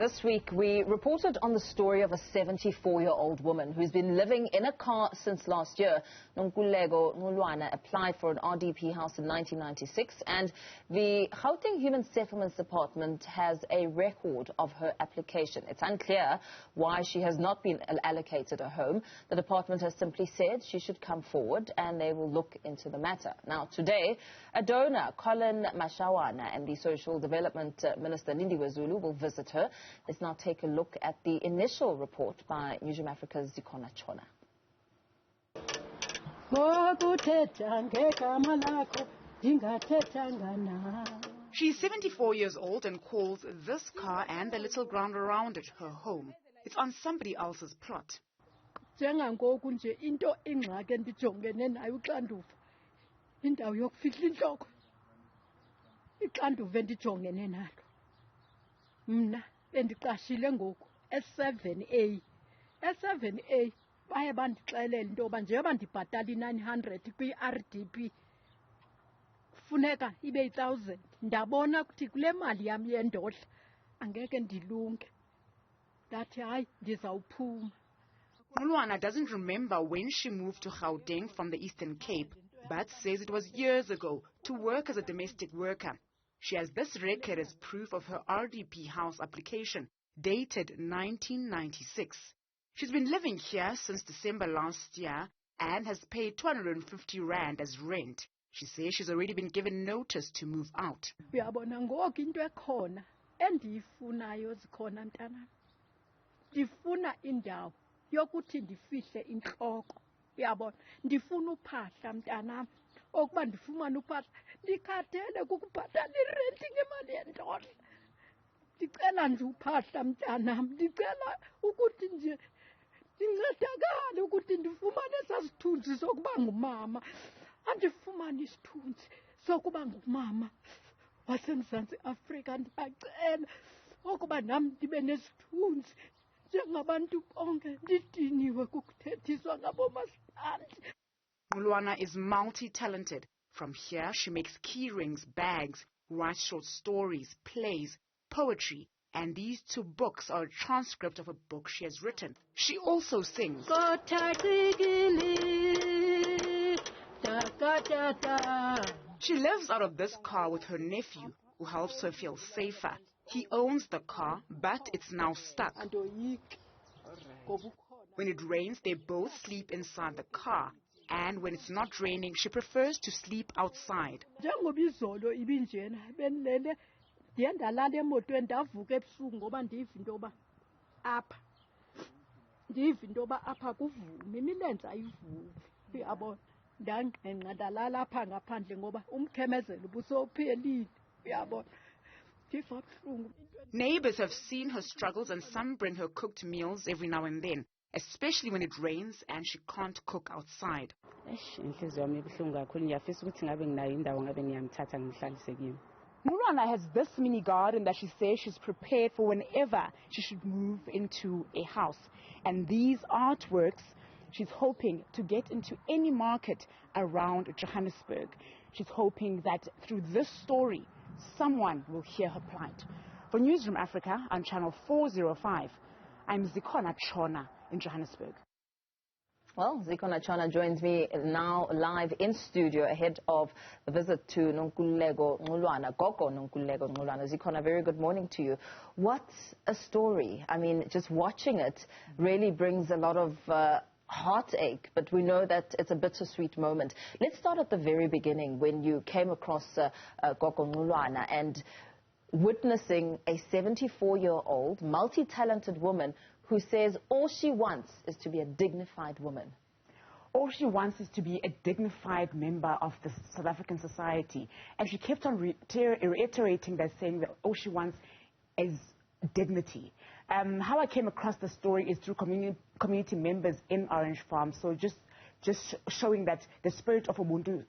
This week, we reported on the story of a 74-year-old woman who's been living in a car since last year. Nonkululeko Nqulwana applied for an RDP house in 1996, and the Gauteng Human Settlements Department has a record of her application. It's unclear why she has not been allocated a home. The department has simply said she should come forward and they will look into the matter. Now, today, a donor, Collen Mashawana, and the Social Development Minister Lindiwe Zulu will visit her. Let's now take a look at the initial report by Newzroom Afrika's Zikhona Tshona. She's 74 years old and calls this car and the little ground around it her home. It's on somebody else's plot. Bendiqashile ngoku S7A baye bandixelela into yoba njengoba ndibhatala i-900 kwi-RDP kufuneka ibe 1,000. Ndabona ukuthi kule mali yam yendodla angeke ndilunge, ndathi hayi ndizawuphuma. Nqulwana doesn't remember when she moved to Gauteng from the Eastern Cape, but says it was years ago to work as a domestic worker. She has this record as proof of her RDP house application, dated 1996. She's been living here since December last year and has paid 250 rand as rent. She says she's already been given notice to move out. Uyabona ngoku into ekhona endiyifunayo Zikhona mntanami. Ndifuna indawo yokuthi ndifihle inhloko. Uyabona ndifuna uphahla mntanami. Okuba ndifumana uphahla ndikhathele kukubhatala irenti ngemali yendodla. Ndicela nje uphahla mntanami, ndicela ukuthi nje ndincedakale ukuthi ndifumane esasithunzi sokuba ngumama. Andifumane isithunzi sokuba ngumama waseMzantsi Afrika. Ndiyacela ukuba nami ndibe nesithunzi njengabantu bonke, ndidiniwe kukuthethiswa ngabomasipandi. Nqulwana is multi-talented. From here, she makes key rings, bags, writes short stories, plays, poetry, and these 2 books are a transcript of a book she has written. She also sings. She lives out of this car with her nephew, who helps her feel safer. He owns the car, but it's now stuck. When it rains, they both sleep inside the car. And when it's not raining, she prefers to sleep outside. Neighbors have seen her struggles and some bring her cooked meals every now and then, especially when it rains and she can't cook outside. Nqulwana has this mini garden that she says she's prepared for whenever she should move into a house. And these artworks she's hoping to get into any market around Johannesburg. She's hoping that through this story, someone will hear her plight. For Newzroom Afrika on channel 405, I'm Zikhona Tshona in Johannesburg. Well, Zikhona Tshona joins me now live in studio ahead of the visit to Nonkululeko Nqulwana, Gogo Nonkululeko Nqulwana. Zikhona, very good morning to you. What a story. I mean, just watching it really brings a lot of heartache, but we know that it's a bittersweet moment. Let's start at the very beginning when you came across Gogo Nqulwana and witnessing a 74-year-old, multi-talented woman who says all she wants is to be a dignified woman. All she wants is to be a dignified member of the South African society. And she kept on reiterating that, saying that all she wants is dignity. How I came across the story is through community members in Orange Farm. So just showing that the spirit of Ubuntu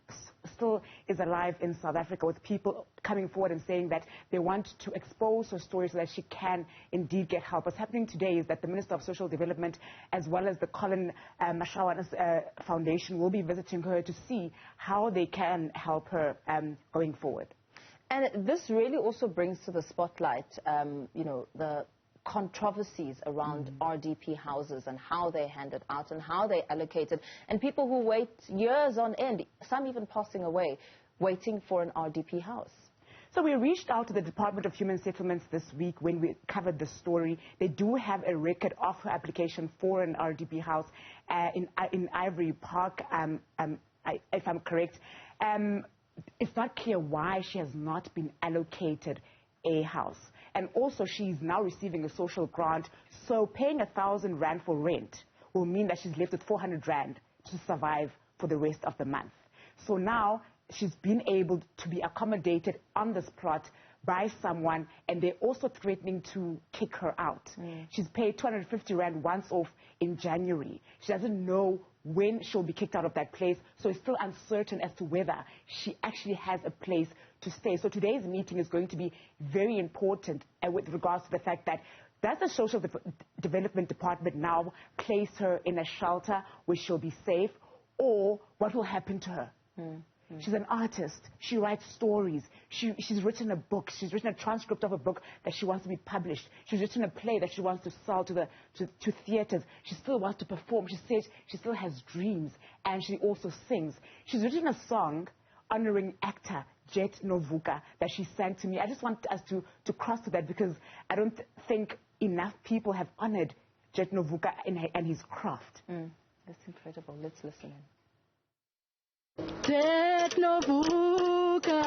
still is alive in South Africa, with people coming forward and saying that they want to expose her story so that she can indeed get help. What's happening today is that the Minister of Social Development, as well as the Collen Mashawana Foundation, will be visiting her to see how they can help her going forward. And this really also brings to the spotlight, the controversies around RDP houses and how they're handed out and how they're allocated, and people who wait years on end, some even passing away, waiting for an RDP house. So we reached out to the Department of Human Settlements this week when we covered the story. They do have a record of her application for an RDP house in Ivory Park, if I'm correct. It's not clear why she has not been allocated a house. And also, she's now receiving a social grant, so paying 1,000 rand for rent will mean that she's left with 400 rand to survive for the rest of the month. So now she's been able to be accommodated on this plot by someone, and they're also threatening to kick her out. She's paid 250 rand once off in January. She doesn't know when she'll be kicked out of that place, so it's still uncertain as to whether she actually has a place to stay. So today's meeting is going to be very important with regards to the fact that does the Social Development Department now place her in a shelter where she'll be safe, or what will happen to her? She's an artist. She writes stories. She's written a book. She's written a transcript of a book that she wants to be published. She's written a play that she wants to sell to theaters. She still wants to perform. She says she still has dreams, and she also sings. She's written a song honoring actor Jet Novuka that she sang to me. I just want us to cross to that, because I don't think enough people have honored Jet Novuka and his craft. That's incredible. Let's listen in. Jet Novuka,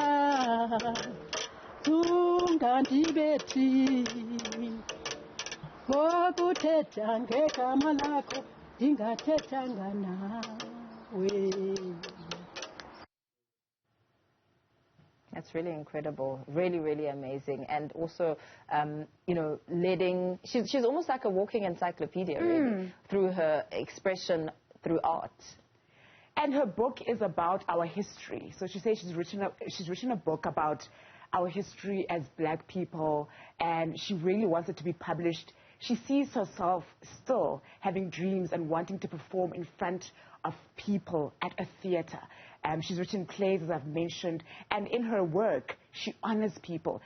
ungandibeti, ngokuthetha ngegama lakho ndingathethanga nawe. That's really incredible, really, really amazing. And also, she's almost like a walking encyclopedia, really, through her expression through art. And her book is about our history. So she says she's written a book about our history as black people, and she really wants it to be published. She sees herself still having dreams and wanting to perform in front of people at a theater. She's written plays, as I've mentioned, and in her work, she honors people.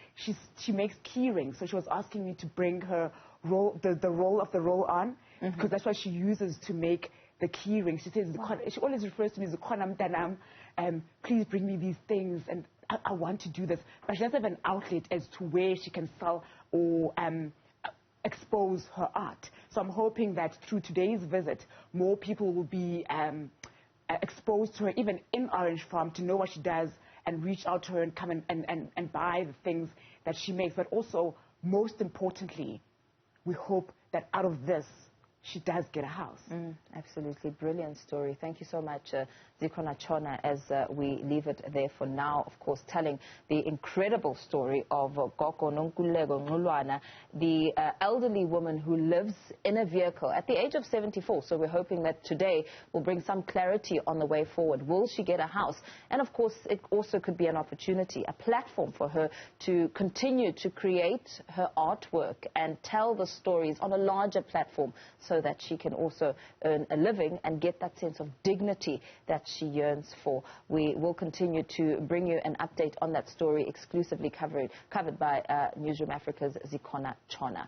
She makes key rings, so she was asking me to bring her the roll of the roll-on, because that's what she uses to make the key rings. She says, she always refers to me as Zikhona Mtanam, please bring me these things, and I want to do this. But she doesn't have an outlet as to where she can sell or expose her art. So I'm hoping that through today's visit, more people will be exposed to her, even in Orange Farm, to know what she does and reach out to her and come and buy the things that she makes. But also, most importantly, we hope that out of this, she does get a house. Absolutely brilliant story. Thank you so much, Zikhona Tshona, as we leave it there for now, of course, telling the incredible story of Nonkululeko Nqulwana, the elderly woman who lives in a vehicle at the age of 74. So we're hoping that today will bring some clarity on the way forward. Will she get a house? And of course, it also could be an opportunity, a platform for her to continue to create her artwork and tell the stories on a larger platform, so that she can also earn a living and get that sense of dignity that she yearns for. We will continue to bring you an update on that story, exclusively covered by Newzroom Afrika's Zikhona Tshona.